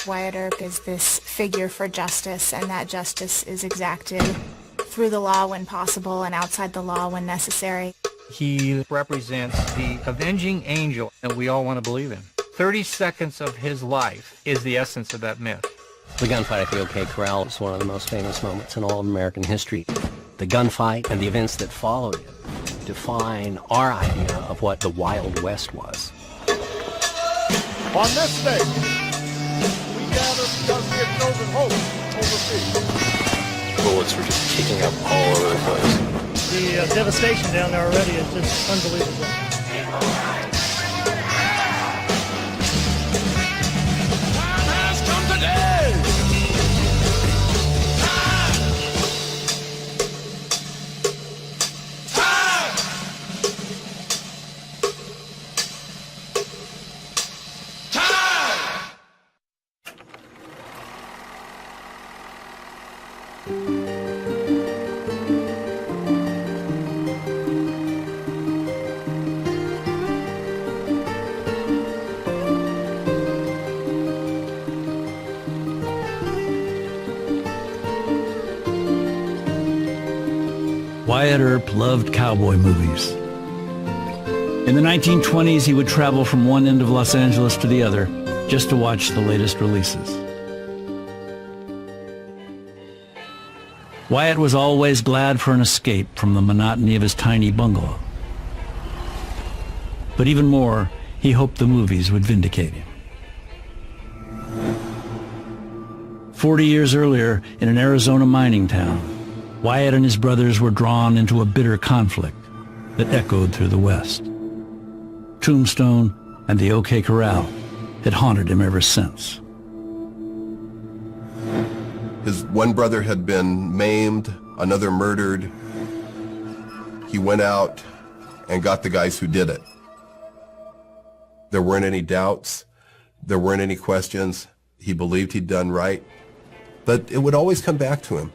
Wyatt Earp is this figure for justice, and that justice is exacted through the law when possible and outside the law when necessary. He represents the avenging angel that we all want to believe in. 30 seconds of his life is the essence of that myth. The gunfight at the OK Corral is one of the most famous moments in all of American history. The gunfight and the events that followed it define our idea of what the Wild West was. On this day, we gather because we have chosen hope over fear. Bullets were just kicking up all over the place. The devastation down there already is just unbelievable. Wyatt Earp loved cowboy movies. In the 1920s, he would travel from one end of Los Angeles to the other just to watch the latest releases. Wyatt was always glad for an escape from the monotony of his tiny bungalow. But even more, he hoped the movies would vindicate him. 40 years earlier, in an Arizona mining town, Wyatt and his brothers were drawn into a bitter conflict that echoed through the West. Tombstone and the OK Corral had haunted him ever since. His one brother had been maimed, another murdered. He went out and got the guys who did it. There weren't any doubts. There weren't any questions. He believed he'd done right. But it would always come back to him.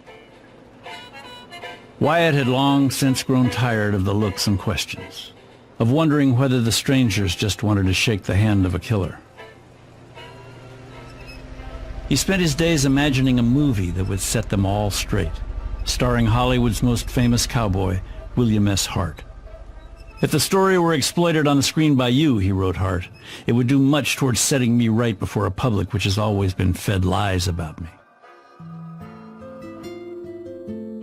Wyatt had long since grown tired of the looks and questions, of wondering whether the strangers just wanted to shake the hand of a killer. He spent his days imagining a movie that would set them all straight, starring Hollywood's most famous cowboy, William S. Hart. If the story were exploited on the screen by you, he wrote Hart, it would do much towards setting me right before a public which has always been fed lies about me.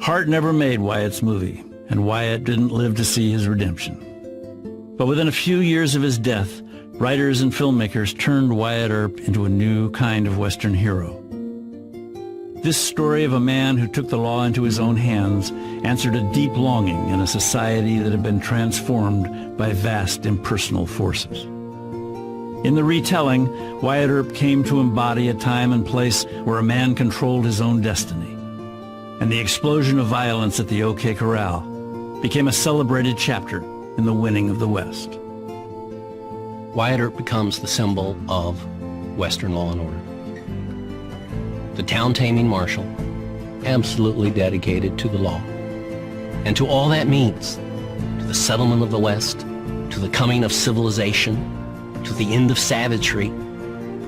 Hart never made Wyatt's movie, and Wyatt didn't live to see his redemption. But within a few years of his death, writers and filmmakers turned Wyatt Earp into a new kind of Western hero. This story of a man who took the law into his own hands answered a deep longing in a society that had been transformed by vast impersonal forces. In the retelling, Wyatt Earp came to embody a time and place where a man controlled his own destiny. And the explosion of violence at the OK Corral became a celebrated chapter in the winning of the West. Wyatt Earp becomes the symbol of Western law and order. The town-taming marshal, absolutely dedicated to the law, and to all that means, to the settlement of the West, to the coming of civilization, to the end of savagery,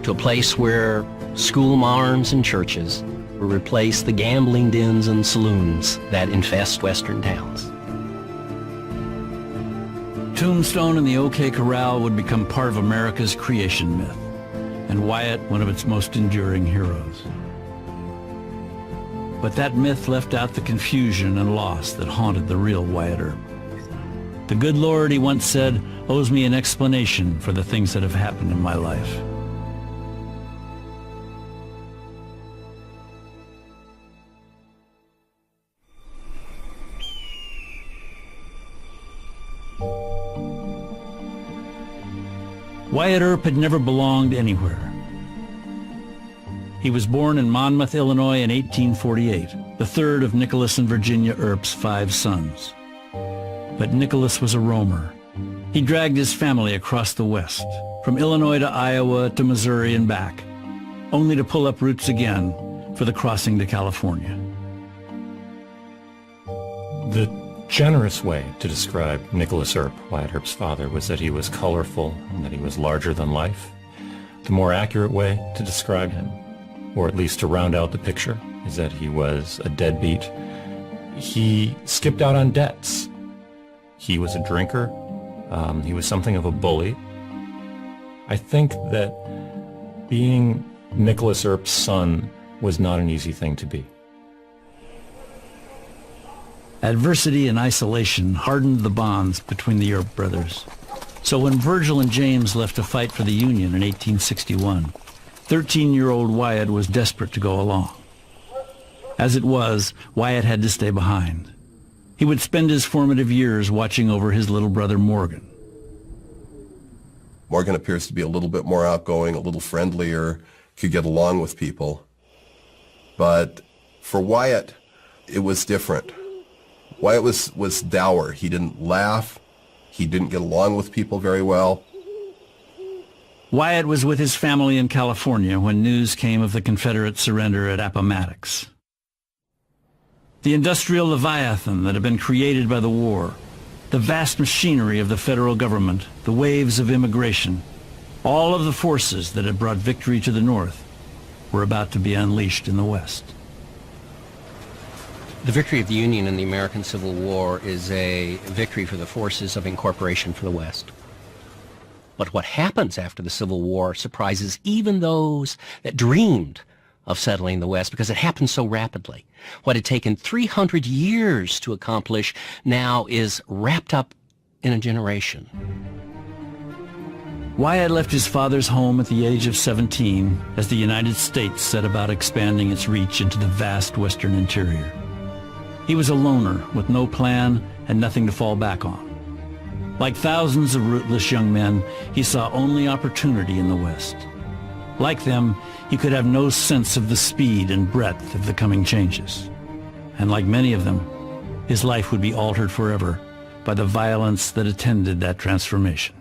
to a place where school-marms and churches will replace the gambling dens and saloons that infest Western towns. Tombstone and the OK Corral would become part of America's creation myth, and Wyatt one of its most enduring heroes. But that myth left out the confusion and loss that haunted the real Wyatt Earp. The good Lord, he once said, owes me an explanation for the things that have happened in my life. Wyatt Earp had never belonged anywhere. He was born in Monmouth, Illinois in 1848, the third of Nicholas and Virginia Earp's 5 sons. But Nicholas was a roamer. He dragged his family across the West, from Illinois to Iowa to Missouri and back, only to pull up roots again for the crossing to California. The generous way to describe Nicholas Earp, Wyatt Earp's father, was that he was colorful and that he was larger than life. The more accurate way to describe him or at least to round out the picture, is that he was a deadbeat. He skipped out on debts. He was a drinker. He was something of a bully. I think that being Nicholas Earp's son was not an easy thing to be. Adversity and isolation hardened the bonds between the Earp brothers. So when Virgil and James left to fight for the Union in 1861, 13-year-old Wyatt was desperate to go along. As it was, Wyatt had to stay behind. He would spend his formative years watching over his little brother Morgan. Morgan appears to be a little bit more outgoing, a little friendlier, could get along with people. But for Wyatt, it was different. Wyatt was dour. He didn't laugh. He didn't get along with people very well. Wyatt was with his family in California when news came of the Confederate surrender at Appomattox. The industrial leviathan that had been created by the war, the vast machinery of the federal government, the waves of immigration, all of the forces that had brought victory to the North were about to be unleashed in the West. The victory of the Union in the American Civil War is a victory for the forces of incorporation for the West. But what happens after the Civil War surprises even those that dreamed of settling the West, because it happened so rapidly. What had taken 300 years to accomplish now is wrapped up in a generation. Wyatt left his father's home at the age of 17 as the United States set about expanding its reach into the vast western interior. He was a loner with no plan and nothing to fall back on. Like thousands of rootless young men, he saw only opportunity in the West. Like them, he could have no sense of the speed and breadth of the coming changes. And like many of them, his life would be altered forever by the violence that attended that transformation.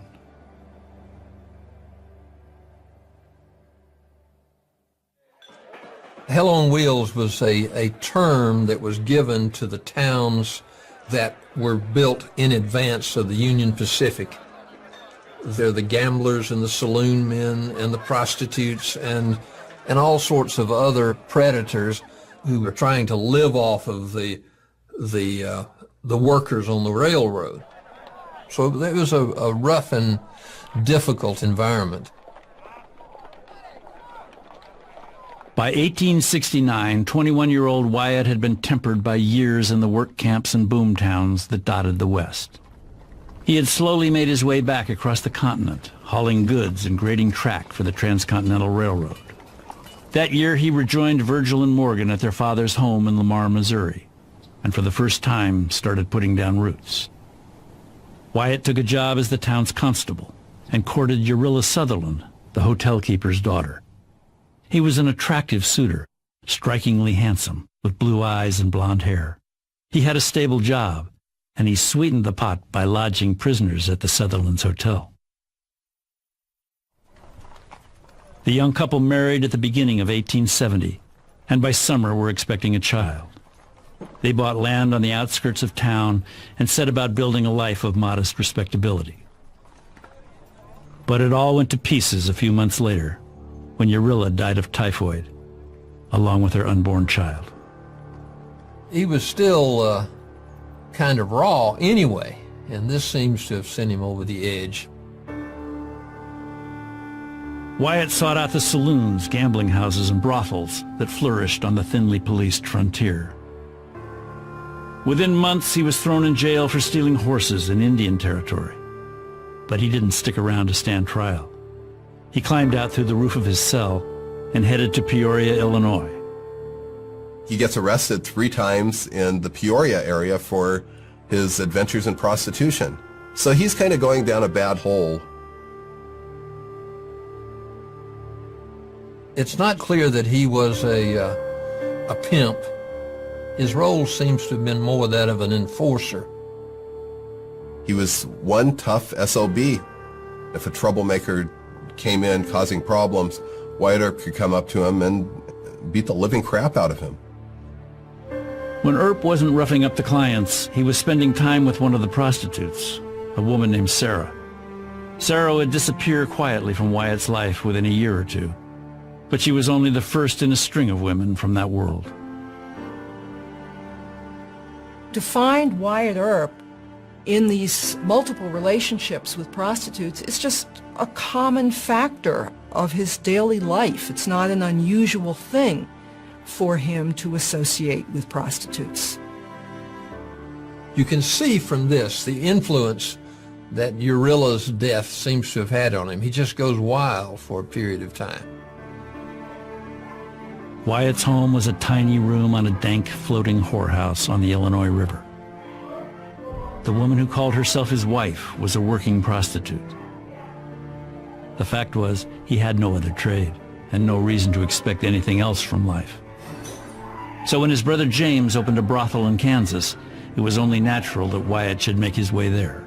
Hell on Wheels was a term that was given to the towns that were built in advance of the Union Pacific. They're the gamblers and the saloon men and the prostitutes and all sorts of other predators who were trying to live off of the workers on the railroad. So it was a rough and difficult environment. By 1869, 21-year-old Wyatt had been tempered by years in the work camps and boom towns that dotted the West. He had slowly made his way back across the continent, hauling goods and grading track for the Transcontinental Railroad. That year, he rejoined Virgil and Morgan at their father's home in Lamar, Missouri, and for the first time started putting down roots. Wyatt took a job as the town's constable and courted Urilla Sutherland, the hotel keeper's daughter. He was an attractive suitor, strikingly handsome, with blue eyes and blonde hair. He had a stable job, and he sweetened the pot by lodging prisoners at the Sutherland's hotel. The young couple married at the beginning of 1870, and by summer were expecting a child. They bought land on the outskirts of town and set about building a life of modest respectability. But it all went to pieces a few months later, when Urilla died of typhoid, along with her unborn child. He was still kind of raw anyway, and this seems to have sent him over the edge. Wyatt sought out the saloons, gambling houses, and brothels that flourished on the thinly policed frontier. Within months, he was thrown in jail for stealing horses in Indian Territory. But he didn't stick around to stand trial. He climbed out through the roof of his cell and headed to Peoria, Illinois. He gets arrested 3 times in the Peoria area for his adventures in prostitution. So he's kind of going down a bad hole. It's not clear that he was a pimp. His role seems to have been more that of an enforcer. He was one tough SOB. If a troublemaker came in causing problems, Wyatt Earp could come up to him and beat the living crap out of him. When Earp wasn't roughing up the clients, he was spending time with one of the prostitutes, a woman named Sarah. Sarah would disappear quietly from Wyatt's life within a year or two. but she was only the first in a string of women from that world. To find Wyatt Earp in these multiple relationships with prostitutes is just a common factor of his daily life. It's not an unusual thing for him to associate with prostitutes. You can see from this the influence that Urilla's death seems to have had on him. He just goes wild for a period of time. Wyatt's home was a tiny room on a dank, floating whorehouse on the Illinois River. The woman who called herself his wife was a working prostitute. The fact was, he had no other trade and no reason to expect anything else from life. So when his brother James opened a brothel in Kansas, it was only natural that Wyatt should make his way there.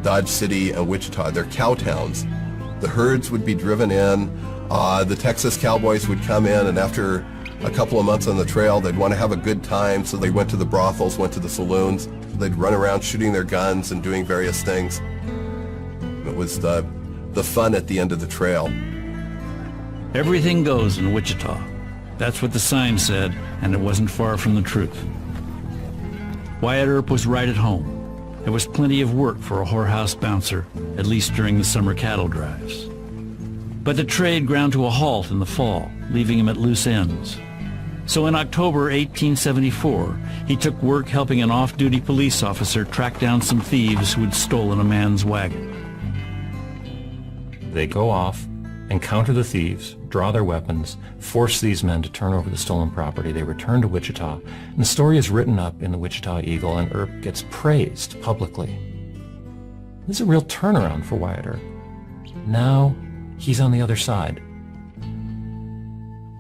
Dodge City and Wichita, they're cow towns. The herds would be driven in. The Texas cowboys would come in, and after a couple of months on the trail, they'd want to have a good time, so they went to the brothels, went to the saloons. They'd run around shooting their guns and doing various things. It was the fun at the end of the trail. Everything goes in Wichita. That's what the sign said, and it wasn't far from the truth. Wyatt Earp was right at home. There was plenty of work for a whorehouse bouncer, at least during the summer cattle drives. But the trade ground to a halt in the fall, leaving him at loose ends. So in October 1874, he took work helping an off-duty police officer track down some thieves who had stolen a man's wagon. They go off, encounter the thieves, draw their weapons, force these men to turn over the stolen property. They return to Wichita, and the story is written up in the Wichita Eagle, and Earp gets praised publicly. This is a real turnaround for Wyatt Earp. Now he's on the other side.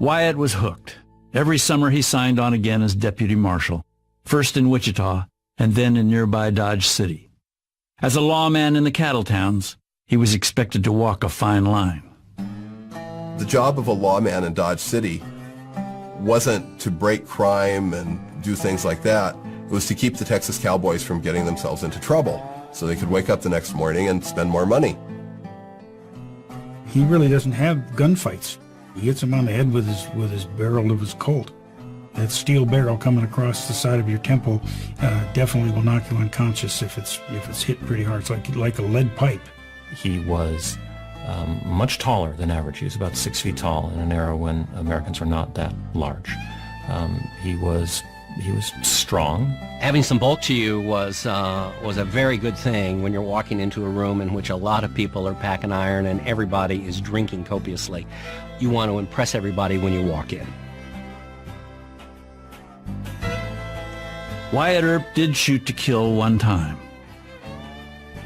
Wyatt was hooked. Every summer he signed on again as deputy marshal, first in Wichita and then in nearby Dodge City. As a lawman in the cattle towns, he was expected to walk a fine line. The job of a lawman in Dodge City wasn't to break crime and do things like that. It was to keep the Texas cowboys from getting themselves into trouble so they could wake up the next morning and spend more money. He really doesn't have gunfights. He hits him on the head with his barrel of his Colt. That steel barrel coming across the side of your temple definitely will knock you unconscious if it's hit pretty hard. It's like a lead pipe. He was much taller than average. He was about 6 feet tall in an era when Americans were not that large. He was strong. Having some bulk to you was a very good thing when you're walking into a room in which a lot of people are packing iron and everybody is drinking copiously. You want to impress everybody when you walk in. Wyatt Earp did shoot to kill one time.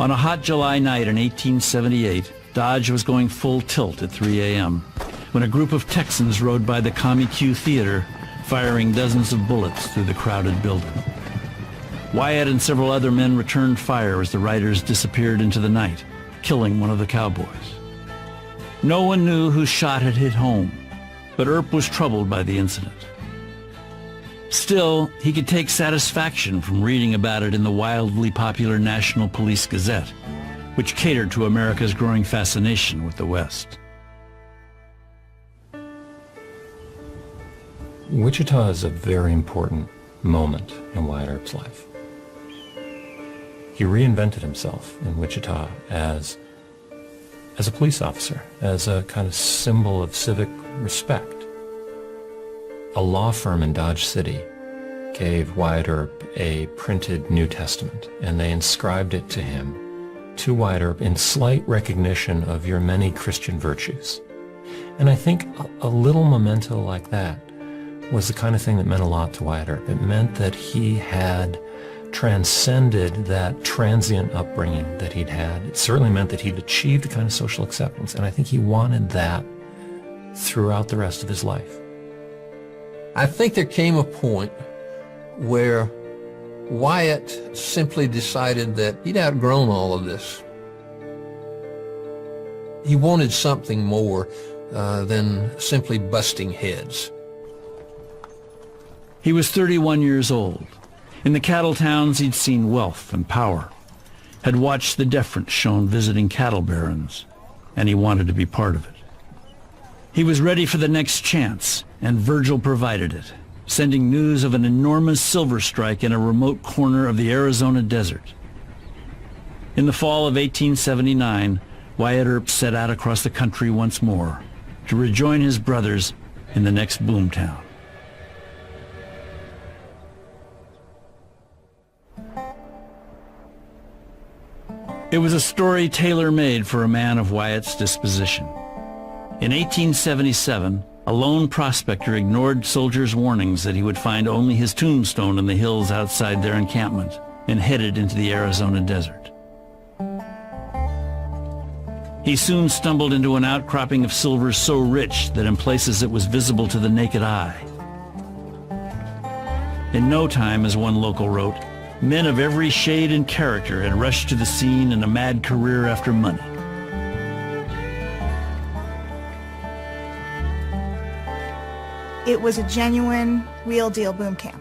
On a hot July night in 1878, Dodge was going full tilt at 3 a.m. when a group of Texans rode by the Commie Q Theater, firing dozens of bullets through the crowded building. Wyatt and several other men returned fire as the riders disappeared into the night, killing one of the cowboys. No one knew whose shot had hit home, but Earp was troubled by the incident. Still, he could take satisfaction from reading about it in the wildly popular National Police Gazette, which catered to America's growing fascination with the West. Wichita is a very important moment in Wyatt Earp's life. He reinvented himself in Wichita as a police officer, as a kind of symbol of civic respect. A law firm in Dodge City gave Wyatt Earp a printed New Testament, and they inscribed it to him, to Wyatt Earp, in slight recognition of your many Christian virtues. And I think a little memento like that was the kind of thing that meant a lot to Wyatt Earp. It meant that he had transcended that transient upbringing that he'd had. It certainly meant that he'd achieved a kind of social acceptance, and I think he wanted that throughout the rest of his life. I think there came a point where Wyatt simply decided that he'd outgrown all of this. He wanted something more than simply busting heads. He was 31 years old. In the cattle towns, he'd seen wealth and power, had watched the deference shown visiting cattle barons, and he wanted to be part of it. He was ready for the next chance, and Virgil provided it, sending news of an enormous silver strike in a remote corner of the Arizona desert. In the fall of 1879, Wyatt Earp set out across the country once more to rejoin his brothers in the next boomtown. It was a story tailor-made for a man of Wyatt's disposition. In 1877, a lone prospector ignored soldiers' warnings that he would find only his tombstone in the hills outside their encampment and headed into the Arizona desert. He soon stumbled into an outcropping of silver so rich that in places it was visible to the naked eye. In no time, as one local wrote, men of every shade and character had rushed to the scene in a mad career after money. It was a genuine, real-deal boom camp.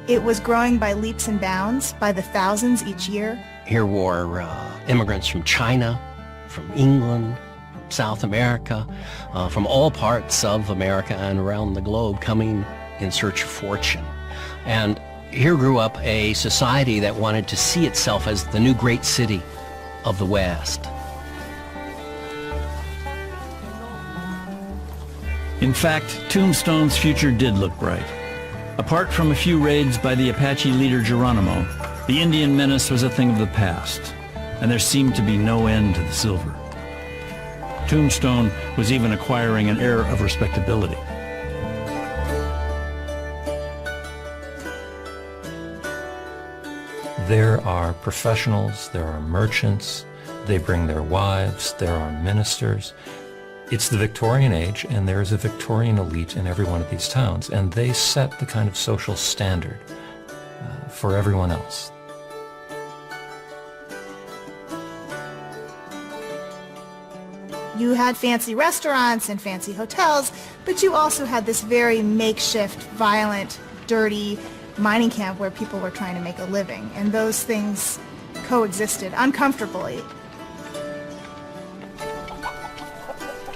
It was growing by leaps and bounds, by the thousands each year. Here were immigrants from China, from England, from South America, from all parts of America and around the globe coming in search of fortune. And here grew up a society that wanted to see itself as the new great city of the West. In fact, Tombstone's future did look bright. Apart from a few raids by the Apache leader Geronimo, the Indian menace was a thing of the past, and there seemed to be no end to the silver. Tombstone was even acquiring an air of respectability. There are professionals, there are merchants, they bring their wives, there are ministers. It's the Victorian age, and there's a Victorian elite in every one of these towns, and they set the kind of social standard for everyone else. You had fancy restaurants and fancy hotels, but you also had this very makeshift, violent, dirty mining camp where people were trying to make a living, and those things coexisted uncomfortably.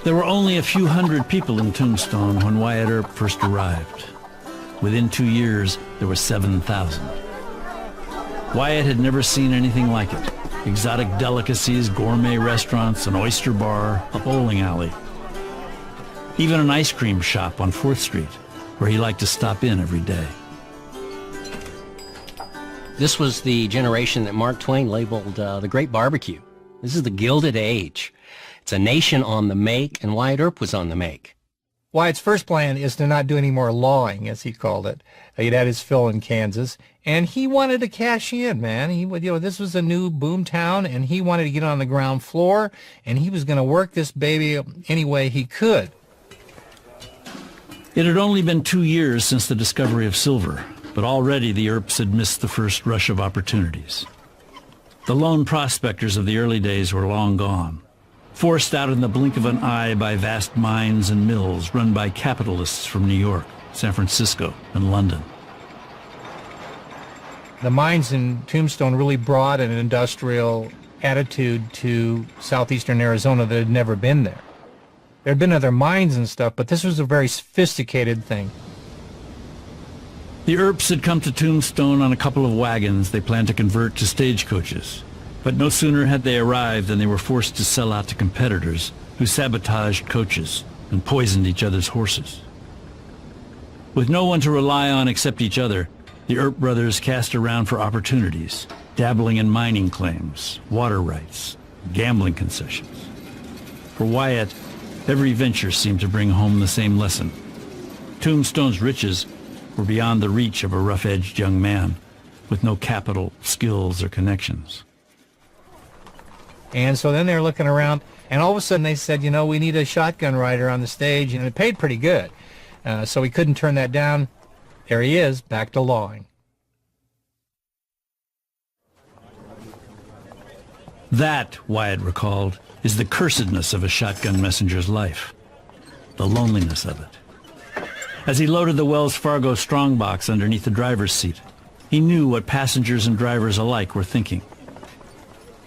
There were only a few hundred people in Tombstone when Wyatt Earp first arrived. Within 2 years, there were 7,000. Wyatt had never seen anything like it. Exotic delicacies, gourmet restaurants, an oyster bar, a bowling alley. Even an ice cream shop on 4th Street, where he liked to stop in every day. This was the generation that Mark Twain labeled the Great Barbecue. This is the Gilded Age. It's a nation on the make, and Wyatt Earp was on the make. Wyatt's first plan is to not do any more lawing, as he called it. He'd had his fill in Kansas, and he wanted to cash in, man. This was a new boom town, and he wanted to get on the ground floor, and he was going to work this baby any way he could. It had only been 2 years since the discovery of silver, but already the Earps had missed the first rush of opportunities. The lone prospectors of the early days were long gone, forced out in the blink of an eye by vast mines and mills run by capitalists from New York, San Francisco, and London. The mines in Tombstone really brought an industrial attitude to southeastern Arizona that had never been there. There had been other mines and stuff, but this was a very sophisticated thing. The Earps had come to Tombstone on a couple of wagons they planned to convert to stagecoaches. But no sooner had they arrived than they were forced to sell out to competitors who sabotaged coaches and poisoned each other's horses. With no one to rely on except each other, the Earp brothers cast around for opportunities, dabbling in mining claims, water rights, gambling concessions. For Wyatt, every venture seemed to bring home the same lesson. Tombstone's riches were beyond the reach of a rough-edged young man with no capital, skills, or connections. And so then they're looking around, and all of a sudden they said, we need a shotgun rider on the stage, and it paid pretty good. So we couldn't turn that down. There he is, back to lawing. That, Wyatt recalled, is the cursedness of a shotgun messenger's life. The loneliness of it. As he loaded the Wells Fargo strongbox underneath the driver's seat, he knew what passengers and drivers alike were thinking.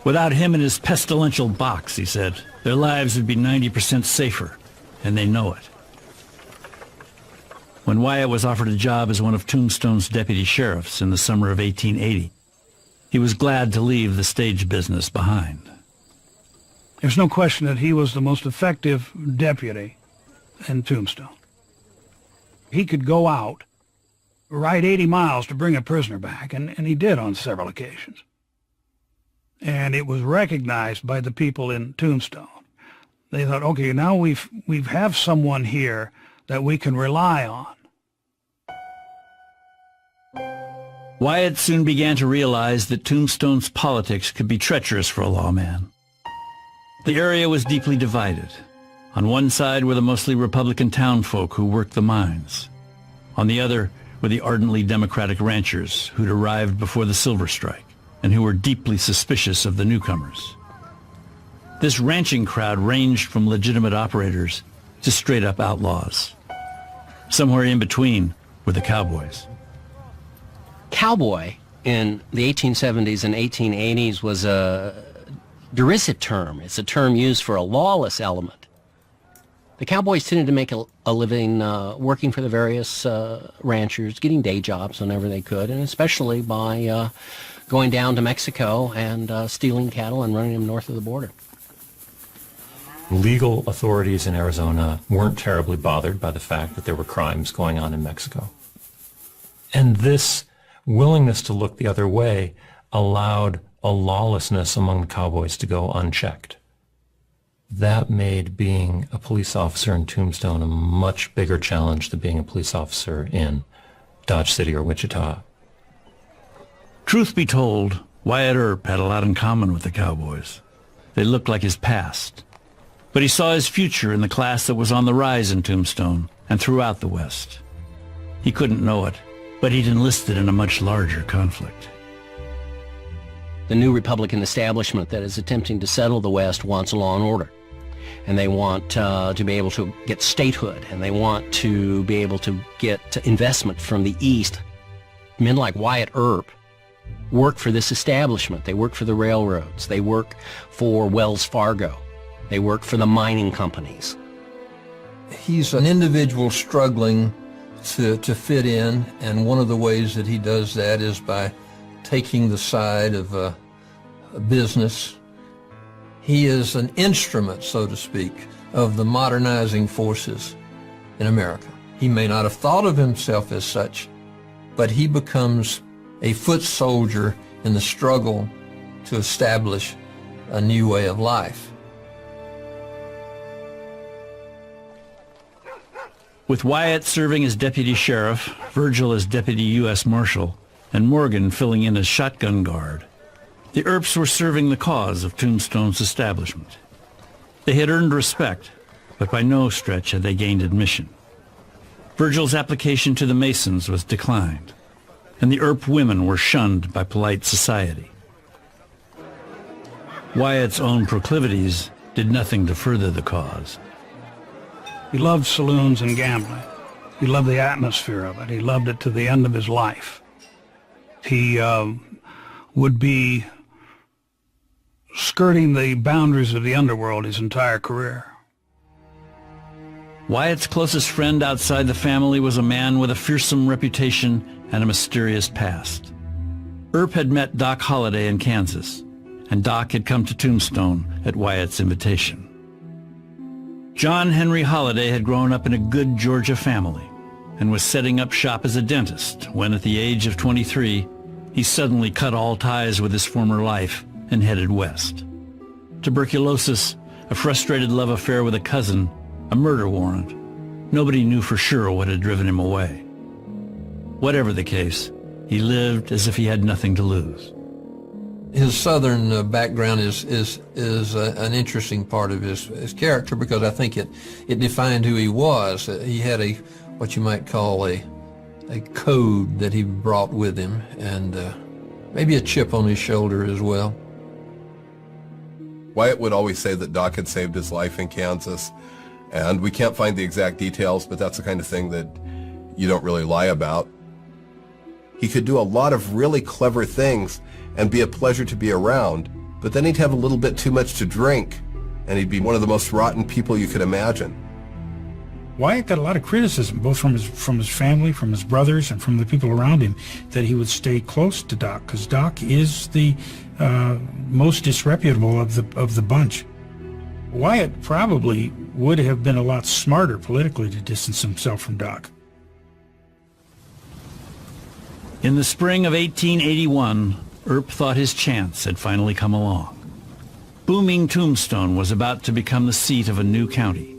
Without him in his pestilential box, he said, their lives would be 90% safer, and they know it. When Wyatt was offered a job as one of Tombstone's deputy sheriffs in the summer of 1880, he was glad to leave the stage business behind. There's no question that he was the most effective deputy in Tombstone. He could go out, ride 80 miles to bring a prisoner back, and he did on several occasions. And it was recognized by the people in Tombstone. They thought, okay, now we have someone here that we can rely on. Wyatt soon began to realize that Tombstone's politics could be treacherous for a lawman. The area was deeply divided. On one side were the mostly Republican townfolk who worked the mines. On the other were the ardently Democratic ranchers who'd arrived before the Silver Strike and who were deeply suspicious of the newcomers. This ranching crowd ranged from legitimate operators to straight-up outlaws. Somewhere in between were the cowboys. Cowboy in the 1870s and 1880s was a derisive term. It's a term used for a lawless element. The cowboys tended to make a living working for the various ranchers, getting day jobs whenever they could, and especially by going down to Mexico and stealing cattle and running them north of the border. Legal authorities in Arizona weren't terribly bothered by the fact that there were crimes going on in Mexico. And this willingness to look the other way allowed a lawlessness among the cowboys to go unchecked. That made being a police officer in Tombstone a much bigger challenge than being a police officer in Dodge City or Wichita. Truth be told, Wyatt Earp had a lot in common with the cowboys. They looked like his past. But he saw his future in the class that was on the rise in Tombstone and throughout the West. He couldn't know it, but he'd enlisted in a much larger conflict. The new Republican establishment that is attempting to settle the West wants law and order. And they want to be able to get statehood, and they want to be able to get investment from the East. Men like Wyatt Earp work for this establishment. They work for the railroads. They work for Wells Fargo. They work for the mining companies. He's an individual struggling to fit in, and one of the ways that he does that is by taking the side of a business. He is an instrument, so to speak, of the modernizing forces in America. He may not have thought of himself as such, but he becomes a foot soldier in the struggle to establish a new way of life. With Wyatt serving as deputy sheriff, Virgil as deputy U.S. Marshal, and Morgan filling in as shotgun guard, the Earps were serving the cause of Tombstone's establishment. They had earned respect, but by no stretch had they gained admission. Virgil's application to the Masons was declined, and the Earp women were shunned by polite society. Wyatt's own proclivities did nothing to further the cause. He loved saloons and gambling. He loved the atmosphere of it. He loved it to the end of his life. He would be skirting the boundaries of the underworld his entire career. Wyatt's closest friend outside the family was a man with a fearsome reputation and a mysterious past. Earp had met Doc Holliday in Kansas, and Doc had come to Tombstone at Wyatt's invitation. John Henry Holliday had grown up in a good Georgia family and was setting up shop as a dentist when, at the age of 23, he suddenly cut all ties with his former life and headed west. Tuberculosis, a frustrated love affair with a cousin, a murder warrant. Nobody knew for sure what had driven him away. Whatever the case, he lived as if he had nothing to lose. His southern background is an interesting part of his character, because I think it defined who he was. He had what you might call a code that he brought with him, and maybe a chip on his shoulder as well. Wyatt would always say that Doc had saved his life in Kansas, and we can't find the exact details, but that's the kind of thing that you don't really lie about. He could do a lot of really clever things and be a pleasure to be around, but then he'd have a little bit too much to drink, and he'd be one of the most rotten people you could imagine. Wyatt got a lot of criticism, both from his family, from his brothers, and from the people around him, that he would stay close to Doc, because Doc is the most disreputable of the bunch. Wyatt probably would have been a lot smarter politically to distance himself from Doc. In the spring of 1881, Earp thought his chance had finally come along. Booming Tombstone was about to become the seat of a new county.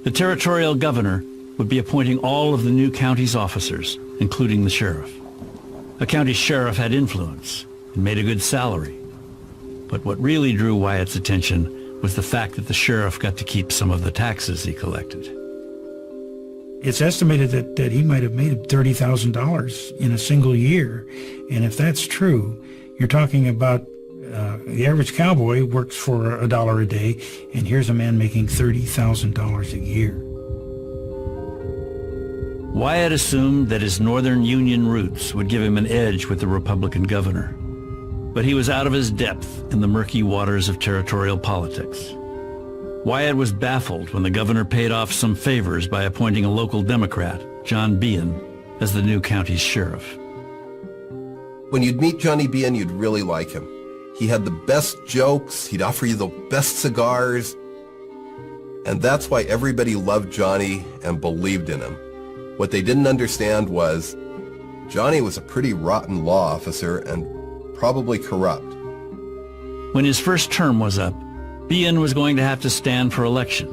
The territorial governor would be appointing all of the new county's officers, including the sheriff. A county sheriff had influence and made a good salary. But what really drew Wyatt's attention was the fact that the sheriff got to keep some of the taxes he collected. It's estimated that he might have made $30,000 in a single year. And if that's true, you're talking about the average cowboy works for $1 a day, and here's a man making $30,000 a year. Wyatt assumed that his Northern Union roots would give him an edge with the Republican governor. But he was out of his depth in the murky waters of territorial politics. Wyatt was baffled when the governor paid off some favors by appointing a local Democrat, John Behan, as the new county's sheriff. When you'd meet Johnny Behan, you'd really like him. He had the best jokes, he'd offer you the best cigars, and that's why everybody loved Johnny and believed in him. What they didn't understand was Johnny was a pretty rotten law officer and probably corrupt. When his first term was up, Behan was going to have to stand for election.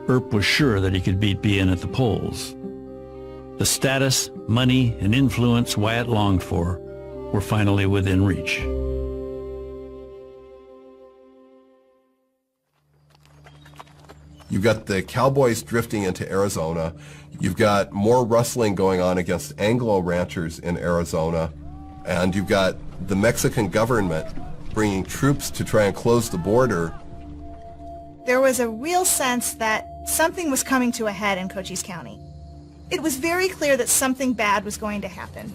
Earp was sure that he could beat Behan at the polls. The status, money, and influence Wyatt longed for were finally within reach. You've got the cowboys drifting into Arizona. You've got more rustling going on against Anglo ranchers in Arizona. And you've got the Mexican government bringing troops to try and close the border. There was a real sense that something was coming to a head in Cochise County. It was very clear that something bad was going to happen.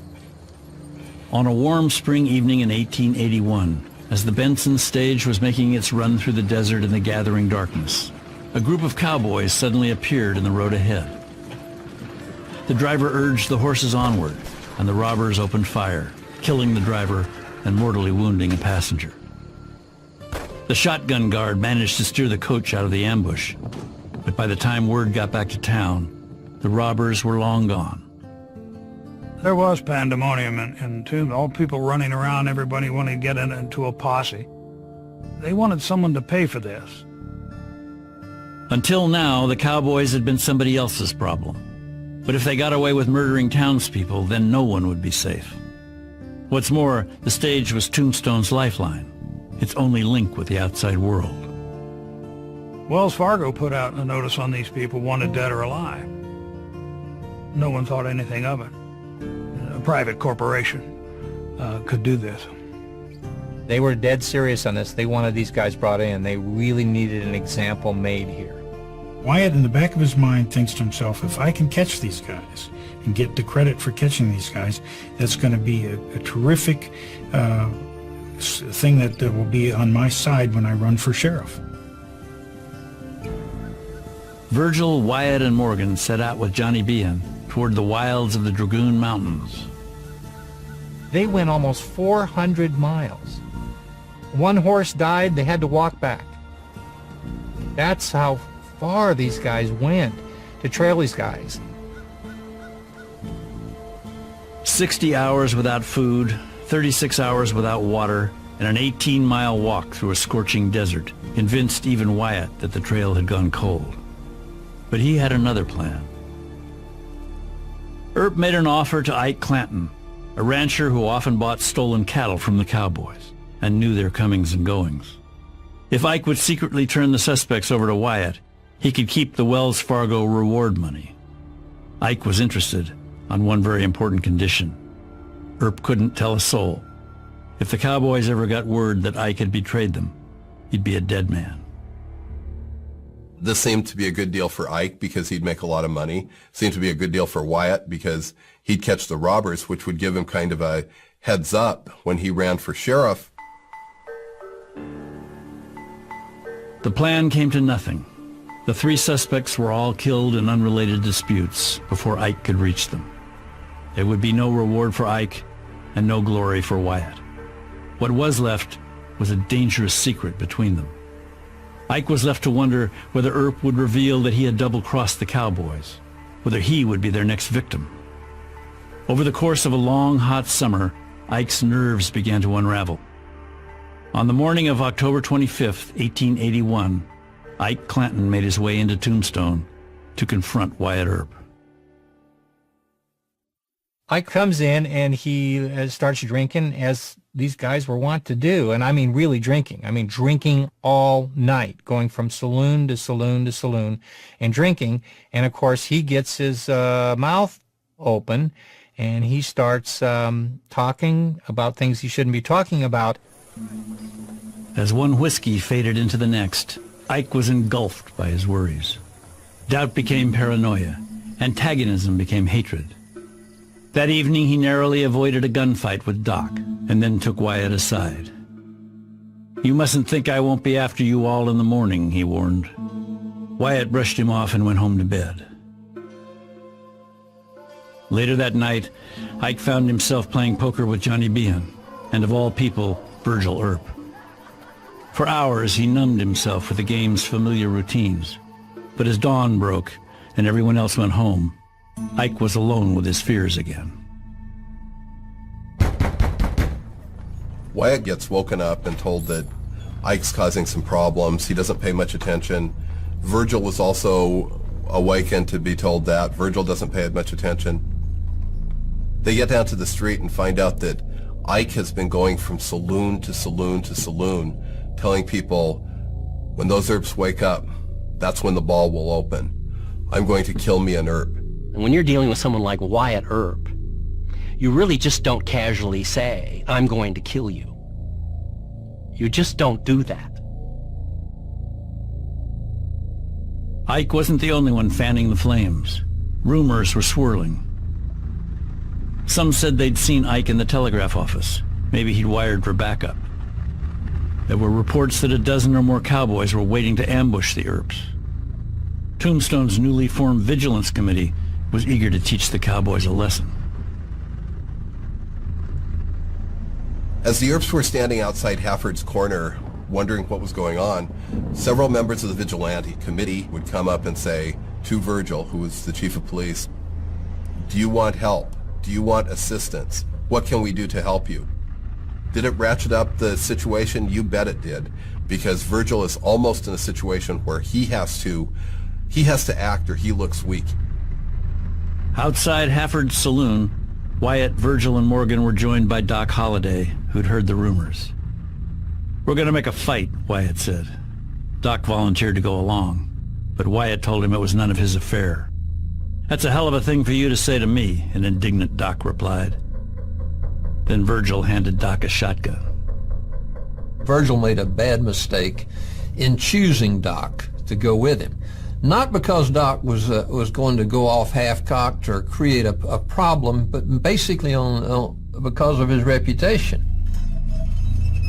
On a warm spring evening in 1881, as the Benson stage was making its run through the desert in the gathering darkness, a group of cowboys suddenly appeared in the road ahead. The driver urged the horses onward, and the robbers opened fire, killing the driver and mortally wounding a passenger. The shotgun guard managed to steer the coach out of the ambush, but by the time word got back to town, the robbers were long gone. There was pandemonium and all people running around, everybody wanted to get into a posse. They wanted someone to pay for this. Until now, the cowboys had been somebody else's problem. But if they got away with murdering townspeople, then no one would be safe. What's more, the stage was Tombstone's lifeline, its only link with the outside world. Wells Fargo put out a notice on these people, wanted dead or alive. No one thought anything of it. A private corporation could do this. They were dead serious on this. They wanted these guys brought in. They really needed an example made here. Wyatt, in the back of his mind, thinks to himself, if I can catch these guys and get the credit for catching these guys, that's going to be a terrific thing that will be on my side when I run for sheriff. Virgil, Wyatt, and Morgan set out with Johnny Behan toward the wilds of the Dragoon Mountains. They went almost 400 miles. One horse died, they had to walk back. That's how far these guys went to trail these guys. 60 hours without food, 36 hours without water, and an 18-mile walk through a scorching desert convinced even Wyatt that the trail had gone cold. But he had another plan. Earp made an offer to Ike Clanton, a rancher who often bought stolen cattle from the cowboys and knew their comings and goings. If Ike would secretly turn the suspects over to Wyatt, he could keep the Wells Fargo reward money. Ike was interested on one very important condition. Earp couldn't tell a soul. If the cowboys ever got word that Ike had betrayed them, he'd be a dead man. This seemed to be a good deal for Ike because he'd make a lot of money. Seemed to be a good deal for Wyatt because he'd catch the robbers, which would give him kind of a heads up when he ran for sheriff. The plan came to nothing. The three suspects were all killed in unrelated disputes before Ike could reach them. There would be no reward for Ike and no glory for Wyatt. What was left was a dangerous secret between them. Ike was left to wonder whether Earp would reveal that he had double-crossed the cowboys, whether he would be their next victim. Over the course of a long, hot summer, Ike's nerves began to unravel. On the morning of October 25th, 1881, Ike Clanton made his way into Tombstone to confront Wyatt Earp. Ike comes in and he starts drinking as these guys were wont to do. And I mean really drinking. I mean drinking all night, going from saloon to saloon to saloon and drinking. And of course he gets his mouth open and he starts talking about things he shouldn't be talking about. As one whiskey faded into the next, Ike was engulfed by his worries. Doubt became paranoia. Antagonism became hatred. That evening, he narrowly avoided a gunfight with Doc and then took Wyatt aside. "You mustn't think I won't be after you all in the morning," he warned. Wyatt brushed him off and went home to bed. Later that night, Ike found himself playing poker with Johnny Behan, and of all people, Virgil Earp. For hours, he numbed himself with the game's familiar routines. But as dawn broke and everyone else went home, Ike was alone with his fears again. Wyatt gets woken up and told that Ike's causing some problems. He doesn't pay much attention. Virgil was also awakened to be told that. Virgil doesn't pay much attention. They get down to the street and find out that Ike has been going from saloon to saloon to saloon, telling people, when those Earps wake up, that's when the ball will open. I'm going to kill me an Earp. And when you're dealing with someone like Wyatt Earp, you really just don't casually say, "I'm going to kill you." You just don't do that. Ike wasn't the only one fanning the flames. Rumors were swirling. Some said they'd seen Ike in the telegraph office. Maybe he'd wired for backup. There were reports that a dozen or more cowboys were waiting to ambush the Earps. Tombstone's newly formed vigilance committee was eager to teach the cowboys a lesson. As the Earps were standing outside Hafford's corner, wondering what was going on, several members of the vigilante committee would come up and say to Virgil, who was the chief of police, "Do you want help? Do you want assistance? What can we do to help you?" Did it ratchet up the situation? You bet it did, because Virgil is almost in a situation where he has to act or he looks weak. Outside Hafford's saloon, Wyatt, Virgil, and Morgan were joined by Doc Holliday, who'd heard the rumors. "We're going to make a fight," Wyatt said. Doc volunteered to go along, but Wyatt told him it was none of his affair. "That's a hell of a thing for you to say to me," an indignant Doc replied. Then Virgil handed Doc a shotgun. Virgil made a bad mistake in choosing Doc to go with him. Not because Doc was going to go off half-cocked or create a problem, but basically because of his reputation.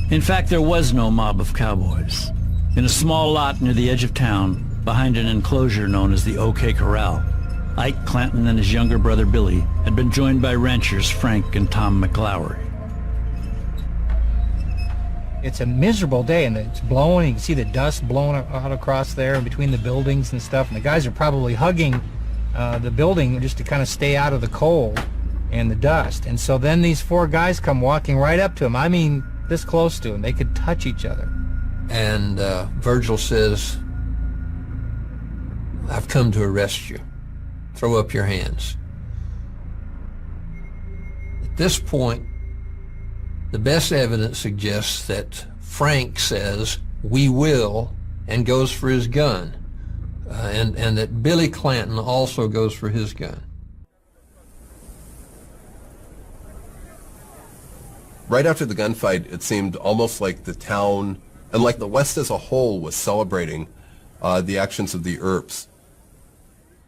In fact, there was no mob of cowboys. In a small lot near the edge of town, behind an enclosure known as the OK Corral, Ike Clanton and his younger brother Billy had been joined by ranchers Frank and Tom McLaury. It's a miserable day, and it's blowing. You can see the dust blowing out across there in between the buildings and stuff, and the guys are probably hugging the building just to kind of stay out of the cold and the dust. And so then these four guys come walking right up to him. I mean, this close to him. They could touch each other. And Virgil says, "I've come to arrest you. Throw up your hands." At this point, the best evidence suggests that Frank says, "We will," and goes for his gun, and that Billy Clanton also goes for his gun. Right after the gunfight, it seemed almost like the town, and like the West as a whole, was celebrating the actions of the Earps.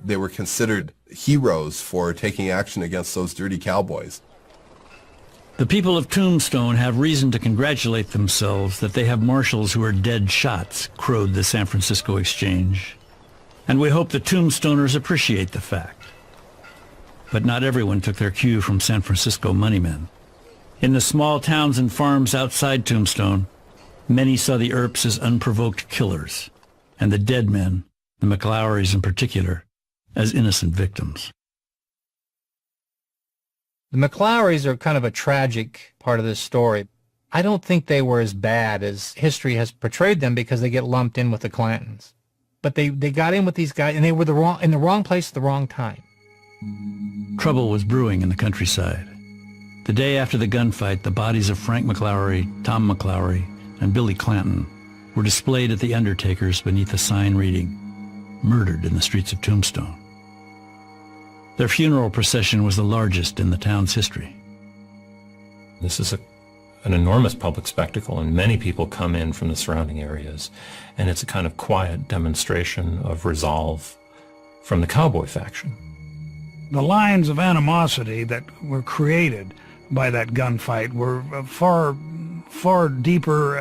They were considered heroes for taking action against those dirty cowboys. The people of Tombstone have reason to congratulate themselves that they have marshals who are dead shots, crowed the San Francisco Exchange. And we hope the Tombstoners appreciate the fact. But not everyone took their cue from San Francisco moneymen. In the small towns and farms outside Tombstone, many saw the Earps as unprovoked killers, and the dead men, the McLaurys in particular, as innocent victims. The McLaurys are kind of a tragic part of this story. I don't think they were as bad as history has portrayed them because they get lumped in with the Clantons. But they got in with these guys, and they were in the wrong place at the wrong time. Trouble was brewing in the countryside. The day after the gunfight, the bodies of Frank McLaury, Tom McLaury, and Billy Clanton were displayed at the Undertaker's beneath a sign reading, "Murdered in the streets of Tombstone." Their funeral procession was the largest in the town's history. This is an enormous public spectacle, and many people come in from the surrounding areas, and it's a kind of quiet demonstration of resolve from the cowboy faction. The lines of animosity that were created by that gunfight were far deeper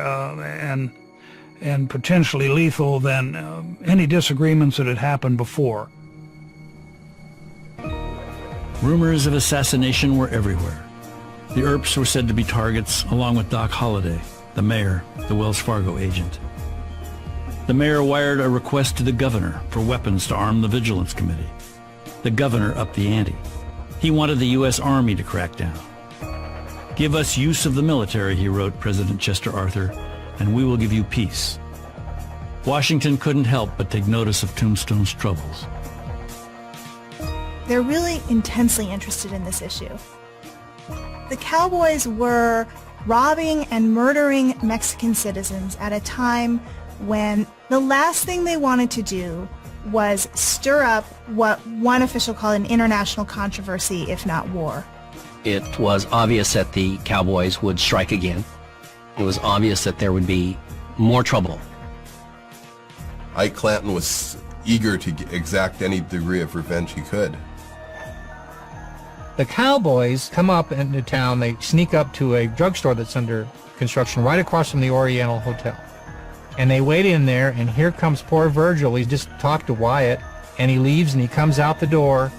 and potentially lethal than any disagreements that had happened before. Rumors of assassination were everywhere. The Earps were said to be targets, along with Doc Holliday, the mayor, the Wells Fargo agent. The mayor wired a request to the governor for weapons to arm the Vigilance Committee. The governor upped the ante. He wanted the U.S. Army to crack down. "Give us use of the military," he wrote President Chester Arthur, "and we will give you peace." Washington couldn't help but take notice of Tombstone's troubles. They're really intensely interested in this issue. The cowboys were robbing and murdering Mexican citizens at a time when the last thing they wanted to do was stir up what one official called an international controversy, if not war. It was obvious that the cowboys would strike again. It was obvious that there would be more trouble. Ike Clanton was eager to exact any degree of revenge he could. The cowboys come up into town. They sneak up to a drugstore that's under construction right across from the Oriental Hotel. And they wait in there, and here comes poor Virgil. He just talked to Wyatt, and he leaves, and he comes out the door.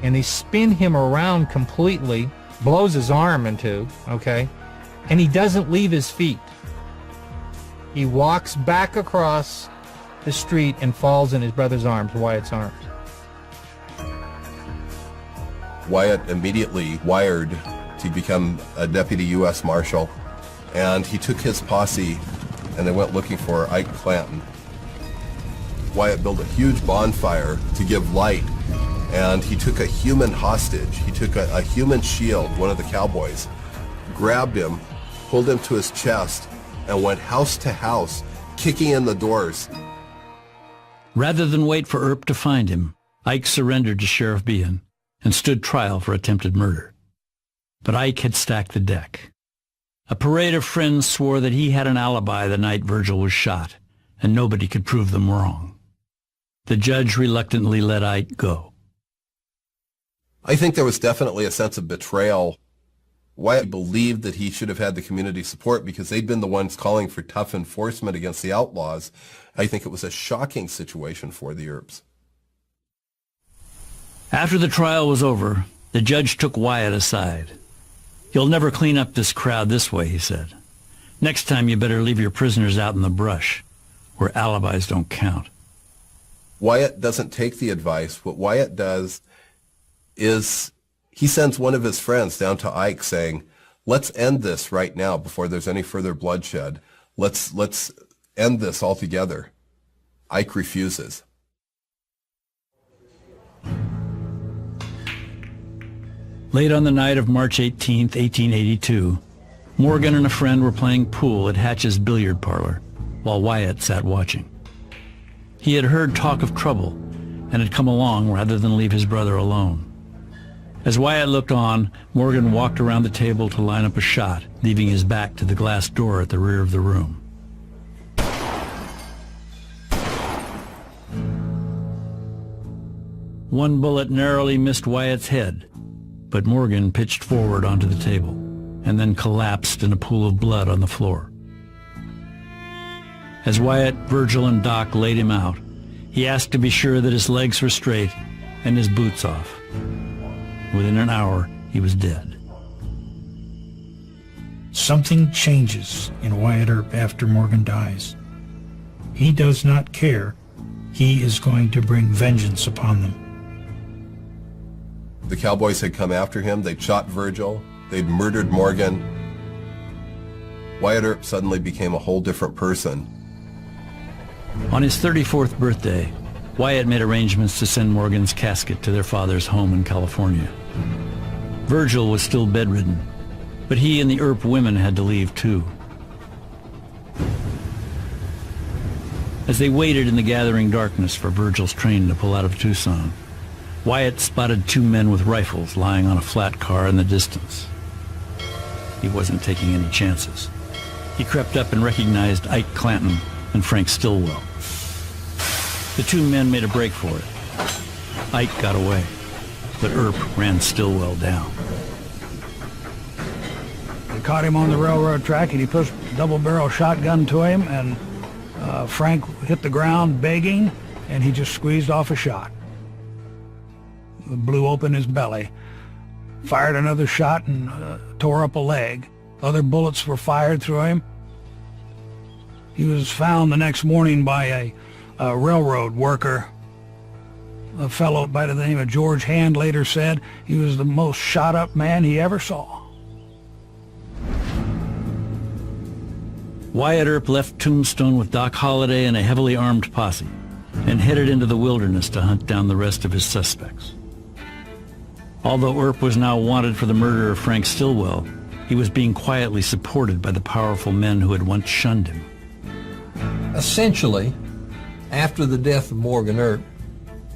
And they spin him around completely, blows his arm in two, okay? And he doesn't leave his feet. He walks back across the street and falls in his brother's arms, Wyatt's arms. Wyatt immediately wired to become a deputy U.S. Marshal, and he took his posse and they went looking for Ike Clanton. Wyatt built a huge bonfire to give light, and he took a human hostage. He took a human shield, one of the cowboys, grabbed him, pulled him to his chest, and went house to house, kicking in the doors. Rather than wait for Earp to find him, Ike surrendered to Sheriff Behan and stood trial for attempted murder. But Ike had stacked the deck. A parade of friends swore that he had an alibi the night Virgil was shot, and nobody could prove them wrong. The judge reluctantly let Ike go. I think there was definitely a sense of betrayal. Wyatt believed that he should have had the community support because they'd been the ones calling for tough enforcement against the outlaws. I think it was a shocking situation for the Earps. After the trial was over, the judge took Wyatt aside. "You'll never clean up this crowd this way," he said. "Next time you better leave your prisoners out in the brush, where alibis don't count." Wyatt doesn't take the advice. What Wyatt does is he sends one of his friends down to Ike saying, "Let's end this right now before there's any further bloodshed. Let's end this altogether." Ike refuses. Late on the night of March 18, 1882, Morgan and a friend were playing pool at Hatch's billiard parlor, while Wyatt sat watching. He had heard talk of trouble and had come along rather than leave his brother alone. As Wyatt looked on, Morgan walked around the table to line up a shot, leaving his back to the glass door at the rear of the room. One bullet narrowly missed Wyatt's head, but Morgan pitched forward onto the table and then collapsed in a pool of blood on the floor. As Wyatt, Virgil, and Doc laid him out, he asked to be sure that his legs were straight and his boots off. Within an hour, he was dead. Something changes in Wyatt Earp after Morgan dies. He does not care. He is going to bring vengeance upon them. The cowboys had come after him. They'd shot Virgil. They'd murdered Morgan. Wyatt Earp suddenly became a whole different person. On his 34th birthday, Wyatt made arrangements to send Morgan's casket to their father's home in California. Virgil was still bedridden, but he and the Earp women had to leave too. As they waited in the gathering darkness for Virgil's train to pull out of Tucson, Wyatt spotted two men with rifles lying on a flat car in the distance. He wasn't taking any chances. He crept up and recognized Ike Clanton and Frank Stillwell. The two men made a break for it. Ike got away, but Earp ran Stillwell down. They caught him on the railroad track, and he pushed a double-barrel shotgun to him, and Frank hit the ground begging, and he just squeezed off a shot. Blew open his belly, fired another shot, and tore up a leg. Other bullets were fired through him. He was found the next morning by a railroad worker. A fellow by the name of George Hand later said he was the most shot-up man he ever saw. Wyatt Earp left Tombstone with Doc Holliday and a heavily armed posse and headed into the wilderness to hunt down the rest of his suspects. Although Earp was now wanted for the murder of Frank Stillwell, he was being quietly supported by the powerful men who had once shunned him. Essentially, after the death of Morgan Earp,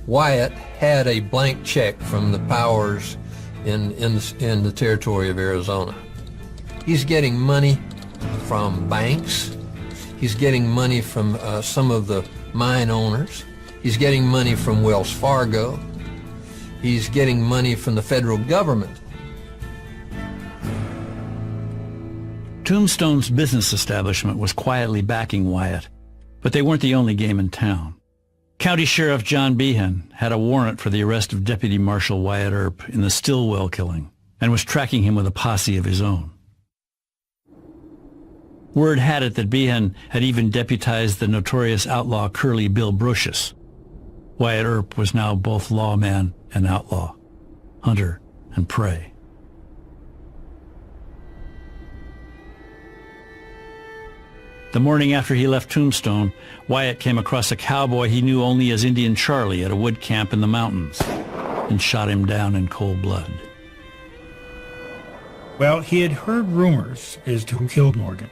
Wyatt had a blank check from the powers in the territory of Arizona. He's getting money from banks. He's getting money from some of the mine owners. He's getting money from Wells Fargo. He's getting money from the federal government. Tombstone's business establishment was quietly backing Wyatt, but they weren't the only game in town. County Sheriff John Behan had a warrant for the arrest of Deputy Marshal Wyatt Earp in the Stillwell killing and was tracking him with a posse of his own. Word had it that Behan had even deputized the notorious outlaw Curly Bill Brocious. Wyatt Earp was now both lawman and outlaw, hunter and prey. The morning after he left Tombstone, Wyatt came across a cowboy he knew only as Indian Charlie at a wood camp in the mountains and shot him down in cold blood. Well, he had heard rumors as to who killed Morgan.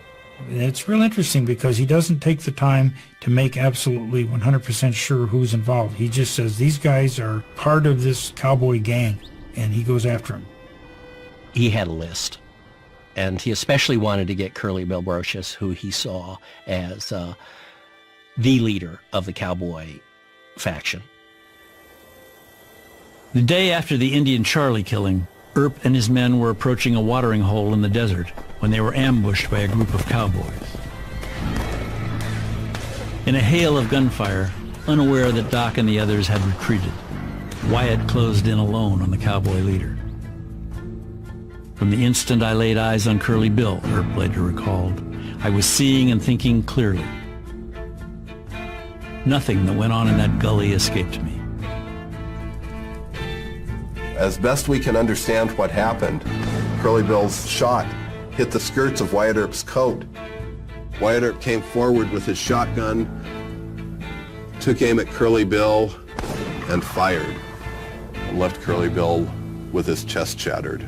It's real interesting because he doesn't take the time to make absolutely 100% sure who's involved. He just says these guys are part of this cowboy gang, and he goes after them. He had a list, and he especially wanted to get Curly Bill Brocious, who he saw as the leader of the cowboy faction. The day after the Indian Charlie killing, Earp and his men were approaching a watering hole in the desert when they were ambushed by a group of cowboys. In a hail of gunfire, unaware that Doc and the others had retreated, Wyatt closed in alone on the cowboy leader. From the instant I laid eyes on Curly Bill, Earp later recalled, I was seeing and thinking clearly. Nothing that went on in that gully escaped me. As best we can understand what happened, Curly Bill's shot hit the skirts of Wyatt Earp's coat. Wyatt Earp came forward with his shotgun, took aim at Curly Bill, and fired, and left Curly Bill with his chest shattered.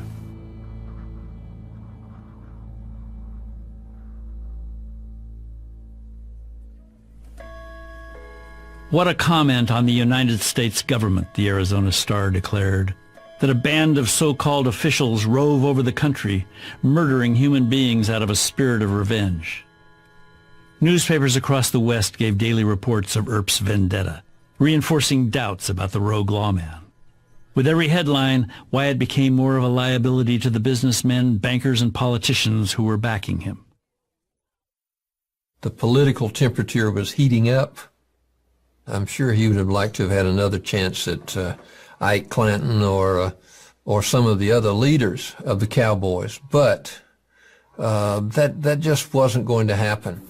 What a comment on the United States government, the Arizona Star declared, that a band of so-called officials rove over the country, murdering human beings out of a spirit of revenge. Newspapers across the West gave daily reports of Earp's vendetta, reinforcing doubts about the rogue lawman. With every headline, Wyatt became more of a liability to the businessmen, bankers, and politicians who were backing him. The political temperature was heating up. I'm sure he would have liked to have had another chance at Ike Clanton or some of the other leaders of the Cowboys, but that just wasn't going to happen.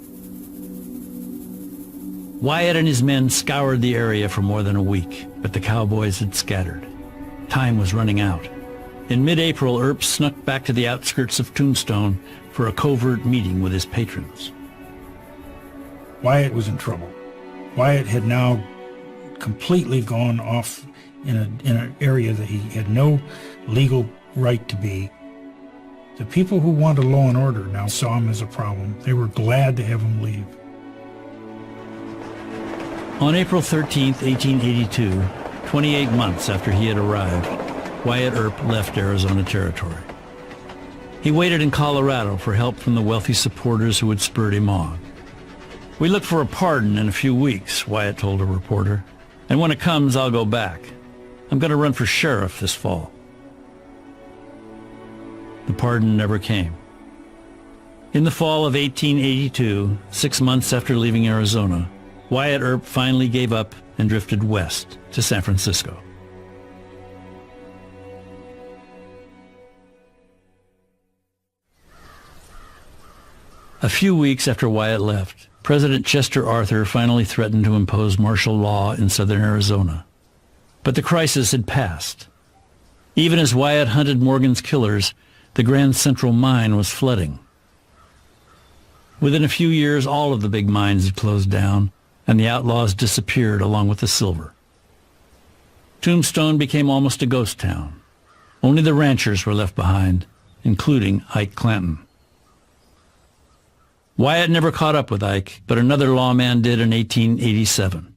Wyatt and his men scoured the area for more than a week, but the Cowboys had scattered. Time was running out. In mid-April, Earp snuck back to the outskirts of Tombstone for a covert meeting with his patrons. Wyatt was in trouble. Wyatt had now completely gone off in an area that he had no legal right to be. The people who wanted law and order now saw him as a problem. They were glad to have him leave. On April 13, 1882, 28 months after he had arrived, Wyatt Earp left Arizona Territory. He waited in Colorado for help from the wealthy supporters who had spurred him on. "We look for a pardon in a few weeks," Wyatt told a reporter. "And when it comes, I'll go back. I'm going to run for sheriff this fall." The pardon never came. In the fall of 1882, 6 months after leaving Arizona, Wyatt Earp finally gave up and drifted west to San Francisco. A few weeks after Wyatt left, President Chester Arthur finally threatened to impose martial law in southern Arizona. But the crisis had passed. Even as Wyatt hunted Morgan's killers, the Grand Central Mine was flooding. Within a few years, all of the big mines had closed down, and the outlaws disappeared along with the silver. Tombstone became almost a ghost town. Only the ranchers were left behind, including Ike Clanton. Wyatt never caught up with Ike, but another lawman did in 1887.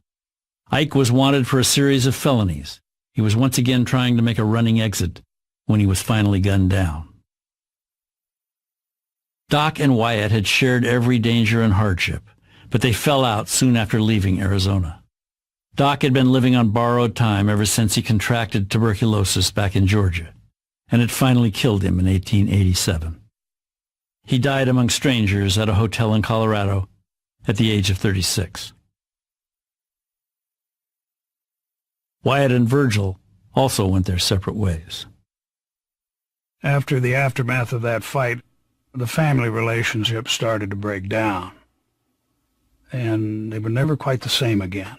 Ike was wanted for a series of felonies. He was once again trying to make a running exit when he was finally gunned down. Doc and Wyatt had shared every danger and hardship, but they fell out soon after leaving Arizona. Doc had been living on borrowed time ever since he contracted tuberculosis back in Georgia, and it finally killed him in 1887. He died among strangers at a hotel in Colorado at the age of 36. Wyatt and Virgil also went their separate ways. After the aftermath of that fight, the family relationship started to break down, and they were never quite the same again.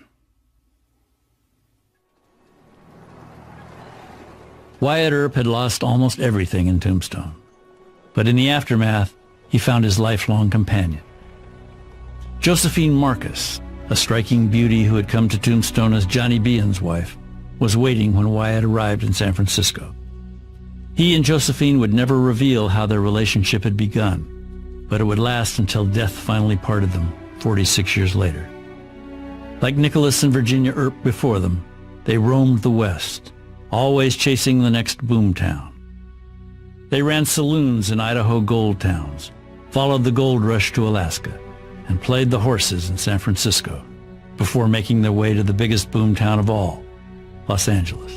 Wyatt Earp had lost almost everything in Tombstone, but in the aftermath, he found his lifelong companion. Josephine Marcus, a striking beauty who had come to Tombstone as Johnny Behan's wife, was waiting when Wyatt arrived in San Francisco. He and Josephine would never reveal how their relationship had begun, but it would last until death finally parted them 46 years later. Like Nicholas and Virginia Earp before them, they roamed the West, always chasing the next boomtown. They ran saloons in Idaho gold towns, followed the gold rush to Alaska, and played the horses in San Francisco before making their way to the biggest boomtown of all, Los Angeles.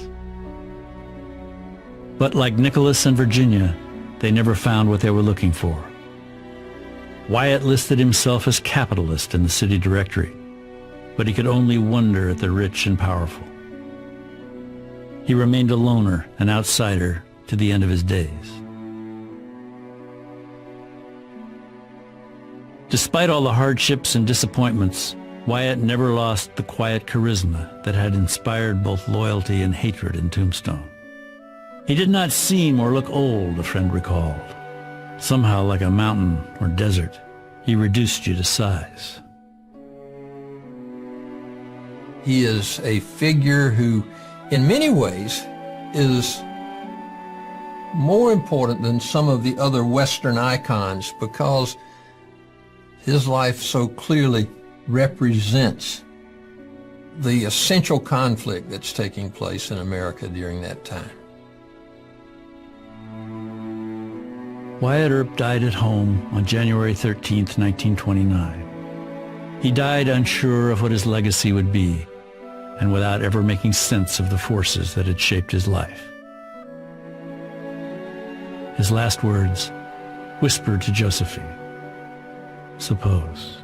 But like Nicholas and Virginia, they never found what they were looking for. Wyatt listed himself as capitalist in the city directory, but he could only wonder at the rich and powerful. He remained a loner, an outsider, to the end of his days. Despite all the hardships and disappointments, Wyatt never lost the quiet charisma that had inspired both loyalty and hatred in Tombstone. He did not seem or look old, a friend recalled. Somehow, like a mountain or desert, he reduced you to size. He is a figure who, in many ways, is more important than some of the other Western icons because his life so clearly represents the essential conflict that's taking place in America during that time. Wyatt Earp died at home on January 13, 1929. He died unsure of what his legacy would be, and without ever making sense of the forces that had shaped his life. His last words, whispered to Josephine, suppose.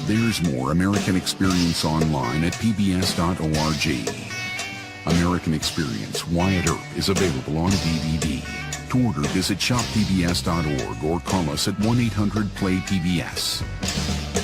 There's more American Experience online at pbs.org. American Experience Wyatt Earp is available on DVD. To order, visit shoppbs.org or call us at 1-800-PLAY-PBS.